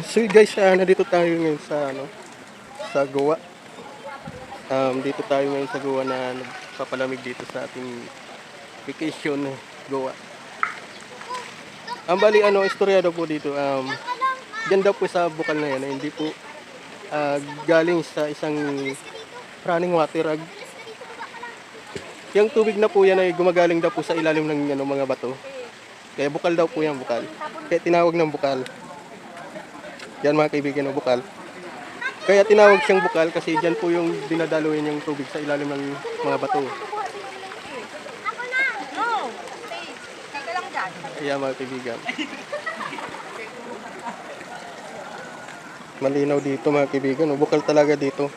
So guys, nandito tayo ngayon sa sa Goa. Dito tayo ngayon sa Goa na nagpapalamig dito sa ating vacation Goa. Ang bali istorya daw po dito. Ganda po sa bukal na yan, hindi po galing sa isang running water. Yung tubig na po yan ay gumagaling daw po sa ilalim ng mga bato. Kaya bukal daw po yan, bukal. Kaya tinawag ng bukal. Yan mga kaibigan, bukal. Kaya tinawag siyang bukal kasi dyan po yung dinadaluin yung tubig sa ilalim ng mga bato. Kaya mga kaibigan. Malinaw dito mga kaibigan, bukal talaga dito.